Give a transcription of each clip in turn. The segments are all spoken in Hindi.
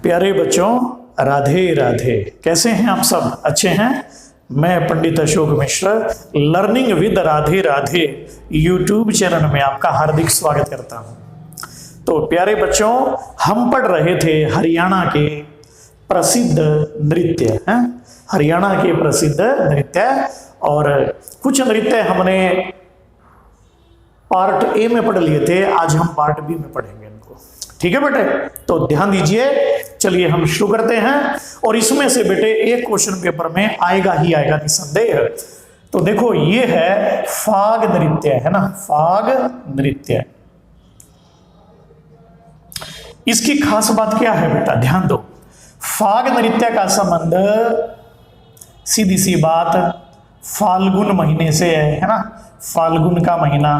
प्यारे बच्चों, राधे राधे। कैसे हैं आप सब? अच्छे हैं? मैं Pandit Ashok Mishra learning with Radhe Radhe YouTube channel में आपका हार्दिक स्वागत करता हूं। तो प्यारे बच्चों, हम पढ़ रहे थे हरियाणा के प्रसिद्ध नृत्य हैं, हरियाणा के प्रसिद्ध नृत्य, और कुछ नृत्य हमने पार्ट ए में पढ़ लिए थे। आज हम पार्ट बी में पढ़ेंगे इनको। ठीक है बेटे, तो ध्यान दीजिए। चलिए हम शुरू करते हैं। और इसमें से बेटे एक क्वेश्चन पेपर में आएगा ही आएगा, निसंदेह। तो देखो, ये है फाग नृत्य, है ना, फाग नृत्य। इसकी खास बात क्या है बेटा? ध्यान दो। फाग नृत्य का संबंध सीधी सी बात फाल्गुन महीने से है ना, फाल्गुन का महीना।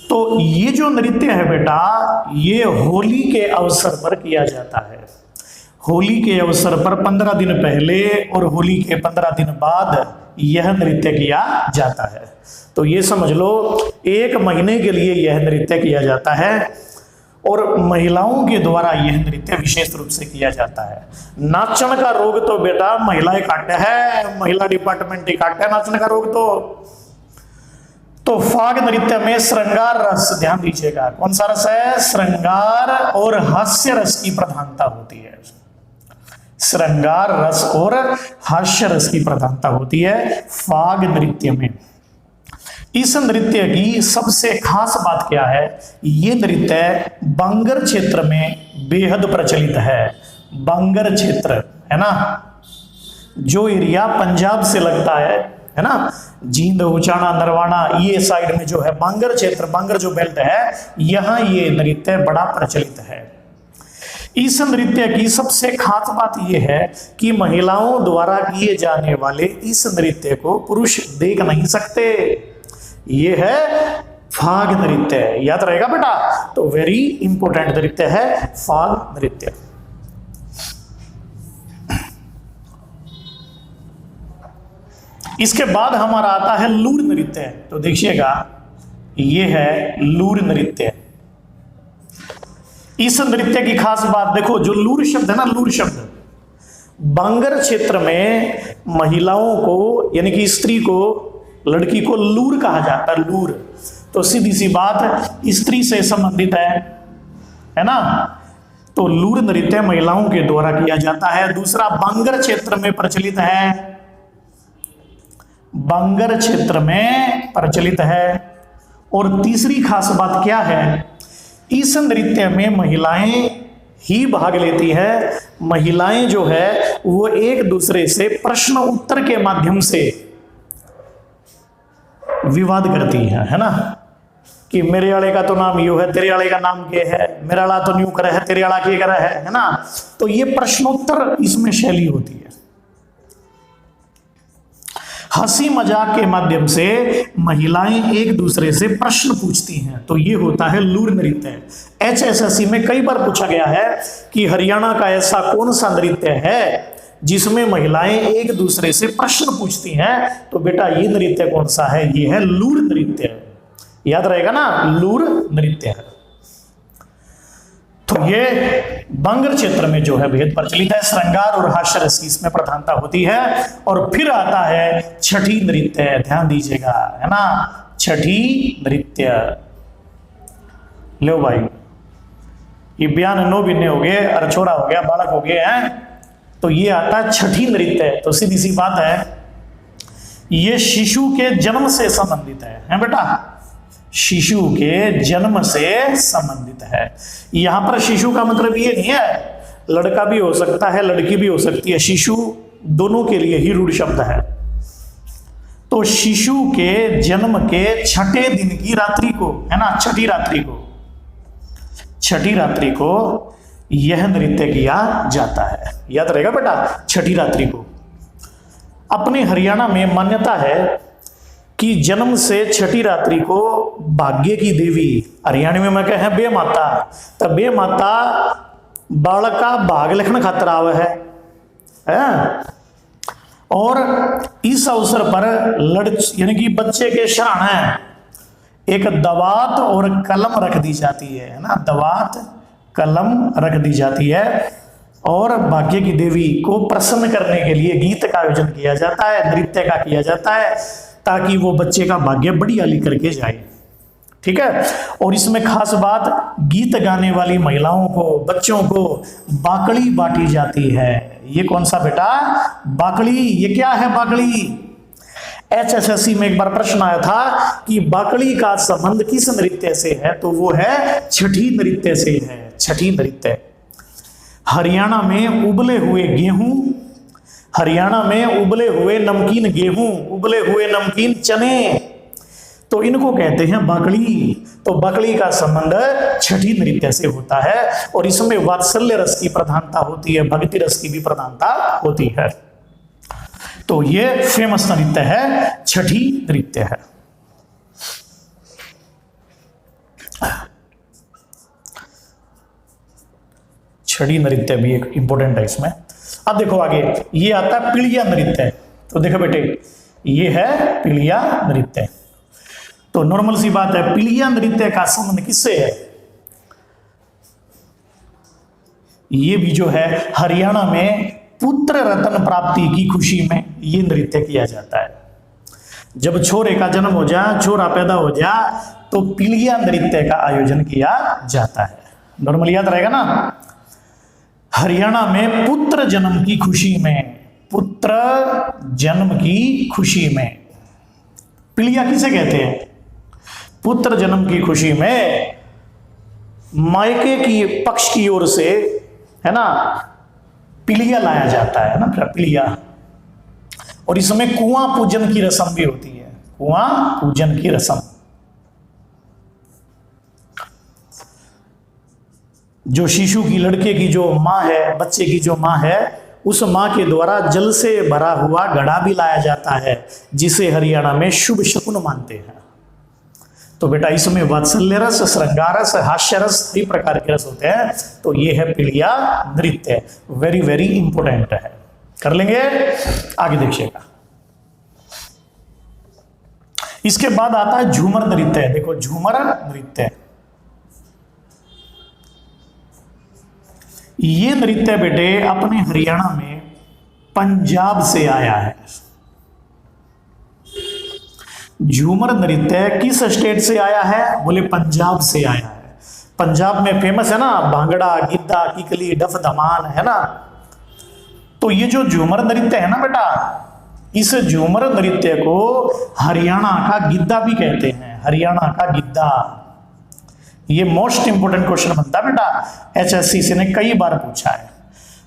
तो ये जो नृत्य है बेटा, ये होली के अवसर पर किया जाता है। होली के अवसर पर 15 दिन पहले और होली के 15 दिन बाद यह नृत्य किया जाता है। तो ये समझ लो, एक महीने के लिए यह नृत्य किया जाता है और महिलाओं के द्वारा यह नृत्य विशेष रूप से किया जाता है। नाचन का रोग तो बेटा महिलाएं काटते हैं, महिला डिपार्टमेंट ही काटते हैं नाचने का रोग। तो फाग नृत्य में श्रृंगार रस, ध्यान दीजिएगा, कौन सा रस है? श्रृंगार और हास्य रस की प्रधानता होती है। श्रृंगार रस और हास्य रस की प्रधानता होती है फाग नृत्य में। इस नृत्य की सबसे खास बात क्या है? ये नृत्य बंगर क्षेत्र में बेहद प्रचलित है। बंगर क्षेत्र है ना, जो एरिया पंजाब से लगता है ना, जींद, उचाना, नरवाना, ये साइड में जो है बांगर क्षेत्र, बांगर जो बेल्ट है, यहां ये नृत्य बड़ा प्रचलित है। इस नृत्य की सबसे खास बात यह है कि महिलाओं द्वारा किए जाने वाले इस नृत्य को पुरुष देख नहीं सकते। ये है फाग नृत्य, याद रहेगा बेटा। तो वेरी इंपॉर्टेंट नृत्य है फाग नृत्य। इसके बाद हमारा आता है लूर नृत्य। तो देखिएगा, ये है लूर नृत्य। इस नृत्य की खास बात देखो, जो लूर शब्द है ना, लूर शब्द बांगर क्षेत्र में महिलाओं को, यानी कि स्त्री को, लड़की को लूर कहा जाता है। लूर तो सीधी सी बात स्त्री से संबंधित है ना। तो लूर नृत्य महिलाओं के द्वारा किया जाता है। दूसरा, बांगर क्षेत्र में प्रचलित है, बांगर क्षेत्र में प्रचलित है। और तीसरी खास बात क्या है? इस नृत्य में महिलाएं ही भाग लेती है। महिलाएं जो है वो एक दूसरे से प्रश्न उत्तर के माध्यम से विवाद करती है ना, कि मेरे वाले का तो नाम यू है, तेरे वाले का नाम क्या है, मेरा वाला तो न्यू करे है, तेरे वाला क्या करे है ना। तो ये प्रश्नोत्तर इसमें शैली होती है। हंसी मजाक के माध्यम से महिलाएं एक दूसरे से प्रश्न पूछती हैं। तो ये होता है लूर नृत्य। HSSC में कई बार पूछा गया है कि हरियाणा का ऐसा कौन सा नृत्य है जिसमें महिलाएं एक दूसरे से प्रश्न पूछती हैं। तो बेटा ये नृत्य कौन सा है? ये है लूर नृत्य। याद रहेगा ना, लूर नृत्य है। तो ये बांगर क्षेत्र में जो है बेहद प्रचलित है। श्रृंगार और हास्य रस की इसमें प्रधानता होती है। और फिर आता है छठी नृत्य, ध्यान दीजिएगा, है ना, छठी नृत्य। लो भाई, ये बयान 9 बिन्ने हो गए, अरछोड़ा हो गया, बालक हो गए हैं। तो ये आता है छठी नृत्य। तो सीधी सी बात है, ये शिशु के जन्म से संबंधित है बेटा, शिशु के जन्म से संबंधित है। यहां पर शिशु का मतलब ये नहीं है लड़का भी हो सकता है, लड़की भी हो सकती है। शिशु दोनों के लिए ही रूढ़ शब्द है। तो शिशु के जन्म के छठे दिन की रात्रि को, है ना, छठी रात्रि को, छठी रात्रि को यह नृत्य किया जाता है। याद रहेगा बेटा, छठी रात्रि को। अपने हरियाणा में मान्यता है कि जन्म से छठी रात्रि को भाग्य की देवी, हरियाणा में मैं कहे बे माता, तो बे माता बालक का भाग लिखने खातर आवे है। और इस अवसर पर यानी कि बच्चे के शरण एक दवात और कलम रख दी जाती है ना, दवात कलम रख दी जाती है और भाग्य की देवी को प्रसन्न करने के लिए गीत का आयोजन किया जाता है, नृत्य का किया जाता है, ताकि वो बच्चे का भाग्य बढ़िया लिख करके जाए। ठीक है। और इसमें खास बात, गीत गाने वाली महिलाओं को, बच्चों को बाकड़ी बांटी जाती है। ये कौन सा बेटा? बाकड़ी। ये क्या है बाकड़ी? HSSC में एक बार प्रश्न आया था कि बाकड़ी का संबंध किस नृत्य से है, तो वो है छठी नृत्य से है। छठी नृत्य। हरियाणा में उबले हुए गेहूं, हरियाणा में उबले हुए नमकीन गेहूं, उबले हुए नमकीन चने, तो इनको कहते हैं बाकड़ी। तो बाकड़ी का संबंध छठी नृत्य से होता है और इसमें वात्सल्य रस की प्रधानता होती है, भक्ति रस की भी प्रधानता होती है। तो ये फेमस नृत्य है, छठी नृत्य है। छठी नृत्य भी एक इंपॉर्टेंट है इसमें। अब देखो आगे, ये आता है पीलिया नृत्य। तो देखो बेटे, ये है पीलिया नृत्य। तो नॉर्मल सी बात है, पीलिया नृत्य का संबंध किससे है? ये भी जो है हरियाणा में पुत्र रत्न प्राप्ति की खुशी में ये नृत्य किया जाता है। जब छोरे का जन्म हो जाए, छोरा पैदा हो जाए, तो पीलिया नृत्य का आयोजन किया जाता है। नॉर्मल याद रहेगा ना। हरियाणा में पुत्र जन्म की खुशी में, पुत्र जन्म की खुशी में पीलिया किसे कहते हैं? पुत्र जन्म की खुशी में मायके की पक्ष की ओर से, है ना, पीलिया लाया जाता है ना, पीलिया। और इसमें कुआं पूजन की रस्म भी होती है, कुआं पूजन की रस्म। जो शिशु की, लड़के की जो माँ है, बच्चे की जो माँ है, उस माँ के द्वारा जल से भरा हुआ घड़ा भी लाया जाता है, जिसे हरियाणा में शुभ शकुन मानते हैं। तो बेटा इसमें वात्सल्य रस, श्रृंगार रस, हास्य रस, कई प्रकार के रस होते हैं। तो ये है पीलिया नृत्य, वेरी वेरी इंपॉर्टेंट है। कर लेंगे, आगे देखिएगा। इसके बाद आता है झूमर नृत्य। देखो झूमर नृत्य, ये नृत्य बेटे अपने हरियाणा में पंजाब से आया है। झूमर नृत्य किस स्टेट से आया है? बोले पंजाब से आया है। पंजाब में फेमस है ना भांगड़ा, गिद्दा, किकली, डफ, धमाल, है ना। तो ये जो झूमर नृत्य है ना बेटा, इस झूमर नृत्य को हरियाणा का गिद्दा भी कहते हैं। हरियाणा का गिद्दा, ये मोस्ट इंपोर्टेंट क्वेश्चन बनता है बेटा, HSC ने कई बार पूछा है।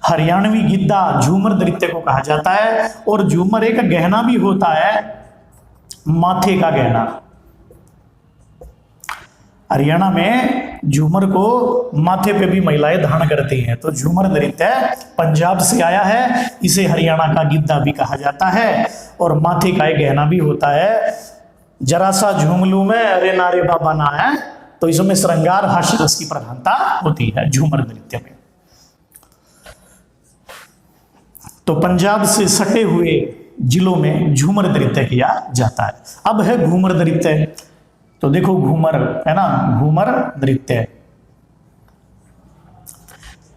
हरियाणवी गिद्दा झूमर नृत्य को कहा जाता है। और झूमर एक गहना भी होता है, माथे का गहना। हरियाणा में झूमर को माथे पे भी महिलाएं धारण करती हैं। तो झूमर नृत्य पंजाब से आया है, इसे हरियाणा का गिद्दा भी कहा जाता है। और माथे का एक गहना भी होता है। जरा सा झूम लूं मैं, अरे नारे बाबा ना है। तो इसमें श्रृंगार, हास्य रस की प्रधानता होती है झूमर नृत्य में। तो पंजाब से सटे हुए जिलों में झूमर नृत्य किया जाता है। अब है घूमर नृत्य। तो देखो घूमर है ना, घूमर नृत्य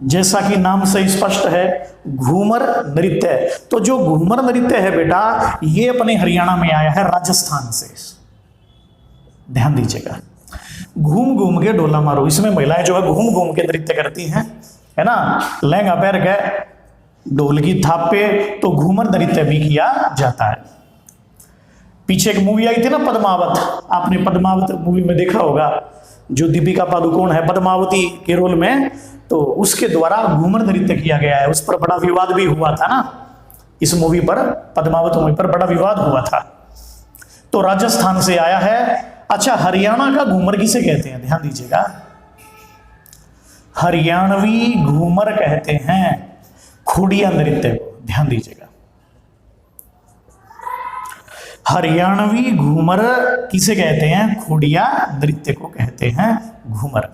जैसा कि नाम से स्पष्ट है, घूमर नृत्य। तो जो घूमर नृत्य है बेटा, ये अपने हरियाणा में आया है राजस्थान से। ध्यान दीजिएगा, घूम घूम के डोला मारो। इसमें महिलाएं जो है घूम घूम के नृत्य करती हैं, है ना, लहंगा पहन के, ढोल की थाप पे। तो घूमर नृत्य भी किया जाता है। पीछे एक मूवी आई थी ना पद्मावत, आपने पद्मावत मूवी में देखा होगा, जो दीपिका पादुकोण है पद्मावती के रोल में। तो उसके द्वारा घूमर नृत्य किया गया है। उस पर बड़ा विवाद भी हुआ था ना, इस मूवी पर, पद्मावत मूवी पर बड़ा विवाद हुआ था। तो राजस्थान से आया है। अच्छा, हरियाणा का घूमर किसे कहते हैं? ध्यान दीजिएगा, हरियाणवी घूमर कहते हैं खोड़िया नृत्य को। ध्यान दीजिएगा, हरियाणवी घूमर किसे कहते हैं? खोड़िया नृत्य को कहते हैं घूमर।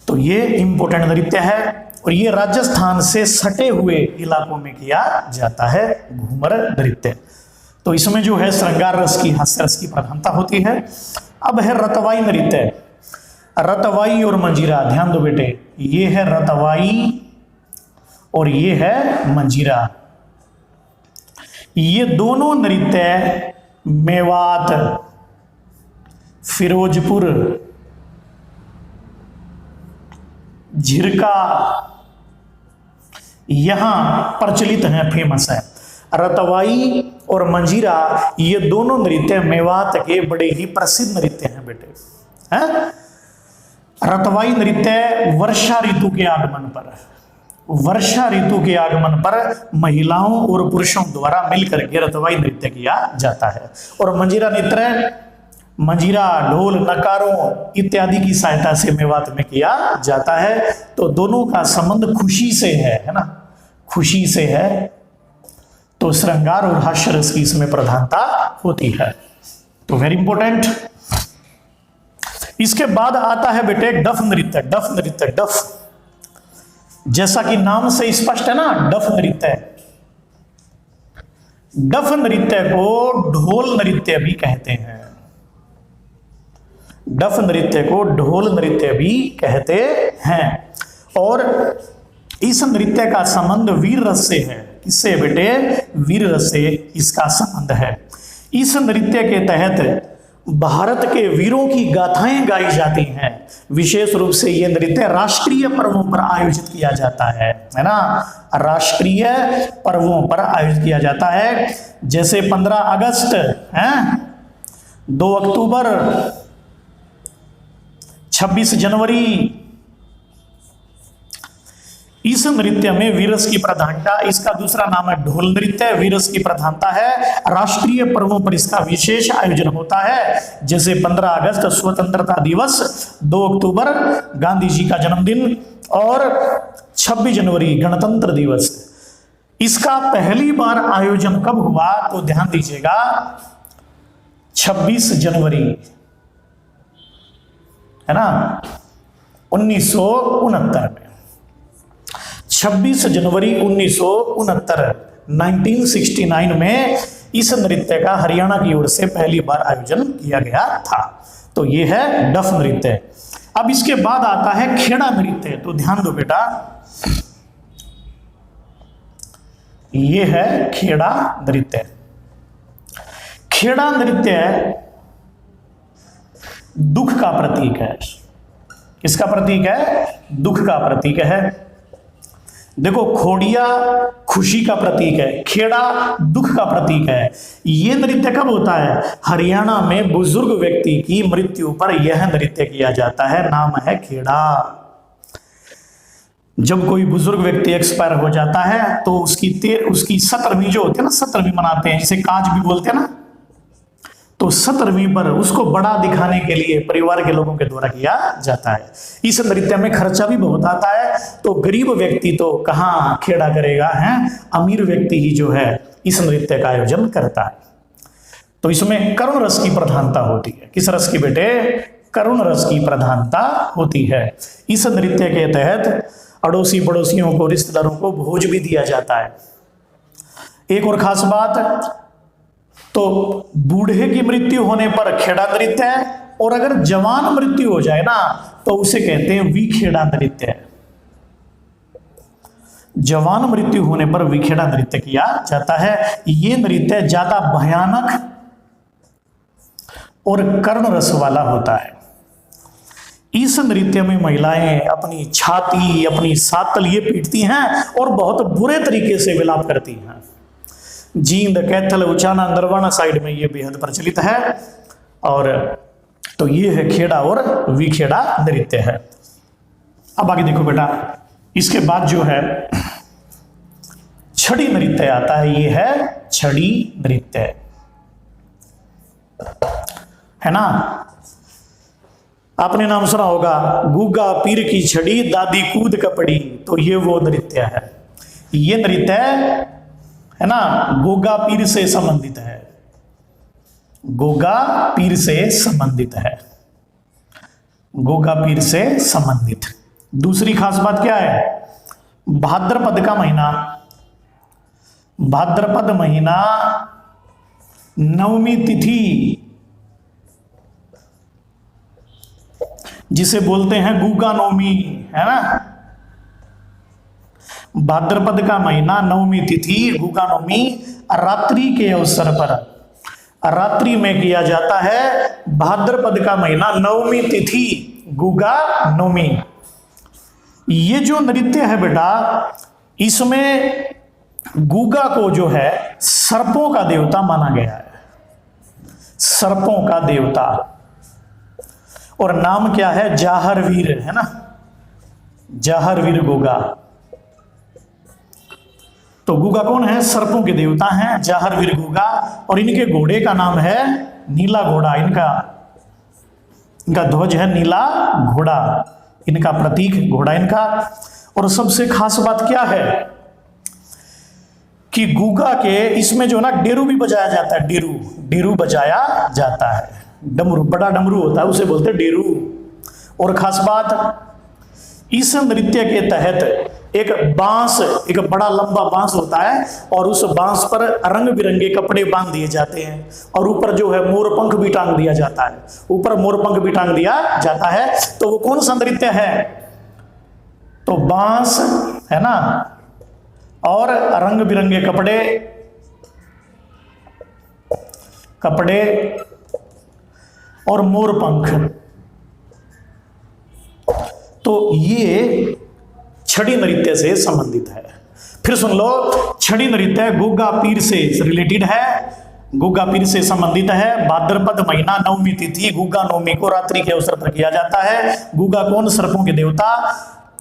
तो ये इंपॉर्टेंट नृत्य है और ये राजस्थान से सटे हुए इलाकों में किया जाता है घूमर नृत्य। तो इसमें जो है श्रृंगार रस की, हास्य रस की प्रधानता होती है। अब है रतवाई नृत्य। रतवाई और मंजीरा, ध्यान दो बेटे, ये है रतवाई और ये है मंजीरा। ये दोनों नृत्य मेवात, फिरोजपुर, झिरका यहां प्रचलित हैं, फेमस है। रतवाई और मंजीरा ये दोनों नृत्य मेवात के बड़े ही प्रसिद्ध नृत्य हैं बेटे, हैं? रतवाई नृत्य वर्षा ऋतु के आगमन पर, वर्षा ऋतु के आगमन पर महिलाओं और पुरुषों द्वारा मिलकर के रतवाई नृत्य किया जाता है। और मंजीरा नृत्य मंजीरा, ढोल, नकारों इत्यादि की सहायता से मेवात में किया जाता है। तो दोनों का संबंध खुशी से है ना, खुशी से है। तो श्रृंगार और हास्य रस की इसमें प्रधानता होती है। तो वेरी इंपॉर्टेंट। इसके बाद आता है बेटे डफ नृत्य। डफ नृत्य, डफ जैसा कि नाम से स्पष्ट है ना, डफ नृत्य। डफ नृत्य को ढोल नृत्य भी कहते हैं। डफ नृत्य को ढोल नृत्य भी कहते हैं। और इस नृत्य का संबंध वीर रस से है। किससे बेटे? वीर रस से इसका संबंध है। इस नृत्य के तहत भारत के वीरों की गाथाएं गाई जाती हैं। विशेष रूप से यह नृत्य राष्ट्रीय पर्वों पर आयोजित किया जाता है ना, राष्ट्रीय पर्वों पर आयोजित किया जाता है। जैसे 15 अगस्त है, 2 अक्टूबर, 26 जनवरी। इस नृत्य में वीरस की प्रधानता, इसका दूसरा नाम है ढोल नृत्य। वीरस की प्रधानता है। राष्ट्रीय पर्वों पर इसका विशेष आयोजन होता है। जैसे 15 अगस्त स्वतंत्रता दिवस, 2 अक्टूबर गांधी जी का जन्मदिन और 26 जनवरी गणतंत्र दिवस। इसका पहली बार आयोजन कब हुआ? तो ध्यान दीजिएगा, 26 जनवरी है ना, 1969 में। 26 जनवरी 1969 में इस नृत्य का हरियाणा की ओर से पहली बार आयोजन किया गया था। तो यह है डफ नृत्य। अब इसके बाद आता है खेड़ा नृत्य। तो ध्यान दो बेटा, यह है खेड़ा नृत्य। खेड़ा नृत्य दुख का प्रतीक है। किसका प्रतीक है? दुख का प्रतीक है। देखो, खोड़िया खुशी का प्रतीक है, खेड़ा दुख का प्रतीक है। यह नृत्य कब होता है? हरियाणा में बुजुर्ग व्यक्ति की मृत्यु पर यह नृत्य किया जाता है। नाम है खेड़ा। जब कोई बुजुर्ग व्यक्ति एक्सपायर हो जाता है तो उसकी 17वीं जो होती है ना, 17वीं मनाते हैं, जिसे काज भी बोलते हैं ना, तो 17वीं पर उसको बड़ा दिखाने के लिए परिवार के लोगों के द्वारा किया जाता है। इस नृत्य में खर्चा भी बहुत आता है। तो गरीब व्यक्ति तो कहाँ खेड़ा करेगा, है? अमीर व्यक्ति ही जो है इस नृत्य का आयोजन करता है। तो इसमें करुण रस की प्रधानता होती है। किस रस की बेटे? करुण रस की प्रधानता होती है। इस नृत्य के तहत अड़ोसी पड़ोसियों को, रिश्तेदारों को भोज भी दिया जाता है। एक और खास बात, तो बूढ़े की मृत्यु होने पर खेड़ा नृत्य है, और अगर जवान मृत्यु हो जाए ना तो उसे कहते हैं विखेड़ा नृत्य। जवान मृत्यु होने पर विखेड़ा नृत्य किया जाता है। यह नृत्य ज्यादा भयानक और कर्ण रस वाला होता है। इस नृत्य में महिलाएं अपनी छाती, अपनी सातल ये पीटती हैं और बहुत बुरे तरीके से विलाप करती हैं। जींद, कैथल, उचाना, नरवाना साइड में ये बेहद प्रचलित है। और तो ये है खेड़ा और विखेड़ा नृत्य है। अब आगे देखो बेटा, इसके बाद जो है छड़ी नृत्य आता है। ये है छड़ी नृत्य, है ना। आपने नाम सुना होगा, गुग्गा पीर की छड़ी दादी कूद कपड़ी। तो ये वो नृत्य है। ये नृत्य है ना, गोगा पीर से संबंधित है। गोगा पीर से संबंधित है। गोगा पीर से संबंधित। दूसरी खास बात क्या है? भाद्रपद का महीना, भाद्रपद महीना, नवमी तिथि, जिसे बोलते हैं गुगा नवमी, है ना। भाद्रपद का महीना, नवमी तिथि, गुगा नवमी, रात्रि के अवसर पर, रात्रि में किया जाता है। भाद्रपद का महीना, नवमी तिथि, गुगा नवमी। ये जो नृत्य है बेटा, इसमें गुगा को जो है सर्पों का देवता माना गया है, सर्पों का देवता। और नाम क्या है? जाहरवीर, है ना, जाहरवीर गुगा। तो गुगा कौन है? सर्पों के देवता हैं, जाहरवीर गुगा। और इनके घोड़े का नाम है नीला घोड़ा। इनका ध्वज है नीला घोड़ा, इनका प्रतीक घोड़ा इनका। और सबसे खास बात क्या है कि गुगा के इसमें जो ना डेरू भी बजाया जाता है, डेरू बजाया जाता है। डमरू, बड़ा डमरू होता है, उसे बोलते हैं डेरू। और खास बात, इस नृत्य के तहत एक बांस, एक बड़ा लंबा बांस होता है, और उस बांस पर रंग बिरंगे कपड़े बांध दिए जाते हैं, और ऊपर जो है मोरपंख भी टांग दिया जाता है, ऊपर मोरपंख भी टांग दिया जाता है। तो वो कौन सा नृत्य है? तो बांस, है ना, और रंग बिरंगे कपड़े और मोरपंख। तो ये छड़ी नृत्य से संबंधित है। फिर सुन लो, छड़ी नृत्य गुग्गा पीर से रिलेटेड है, गुग्गा पीर से संबंधित है। भाद्रपद महीना, नवमी तिथि, गुग्गा नवमी को रात्रि के अवसर पर किया जाता है। गुग्गा कौन? सर्पों के देवता,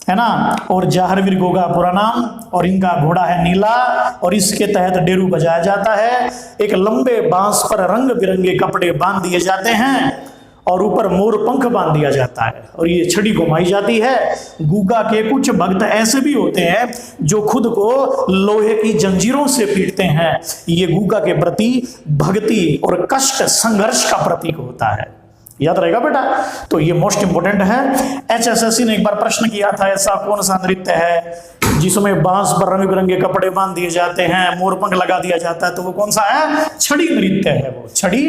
है ना। और जाहरवीर गुगा पूरा नाम, और इनका घोड़ा है नीला, और इसके तहत डेरू बजाया जाता है। एक लंबे बांस पर रंग बिरंगे कपड़े बांध दिए जाते हैं, और ऊपर मोर पंख बांध दिया जाता है, और ये छड़ी घुमाई जाती है। गुगा के कुछ भक्त ऐसे भी होते हैं जो खुद को लोहे की जंजीरों से पीटते हैं। ये गुगा के प्रति भक्ति और कष्ट, संघर्ष का प्रतीक होता है। याद रहेगा बेटा। तो ये मोस्ट इंपोर्टेंट है। एचएसएससी ने एक बार प्रश्न किया था, ऐसा कौन सा नृत्य है जिसमें बांस पर रंग बिरंगे कपड़े बांध दिए जाते हैं, मोरपंख लगा दिया जाता है? तो वो कौन सा है? छड़ी नृत्य है, वो छड़ी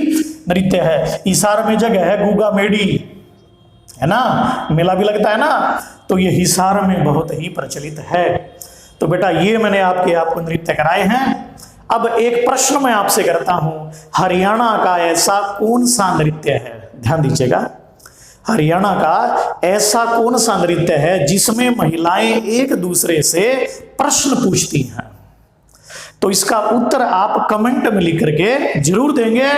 नृत्य है। हिसार में जगह है गुगा मेडी, है ना, मेला भी लगता है ना, तो ये हिसार में बहुत ही प्रचलित है। तो बेटा ये मैंने आपको नृत्य कराए हैं। अब एक प्रश्न मैं आपसे करता हूं, हरियाणा का ऐसा कौन सा नृत्य है? ध्यान दीजिएगा, हरियाणा का ऐसा कौन सा नृत्य है जिसमें महिलाएं एक दूसरे से प्रश्न पूछती हैं? तो इसका उत्तर आप कमेंट में लिख करके जरूर देंगे।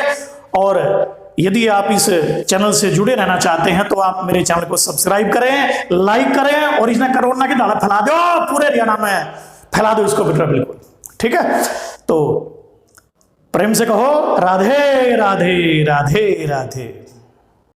और यदि आप इस चैनल से जुड़े रहना चाहते हैं तो आप मेरे चैनल को सब्सक्राइब करें, लाइक करें, और इसने कोरोना की दाला फैला दो, पूरे हरियाणा में फैला दो इसको बेटा, बिल्कुल ठीक है। तो प्रेम से कहो राधे राधे राधे राधे।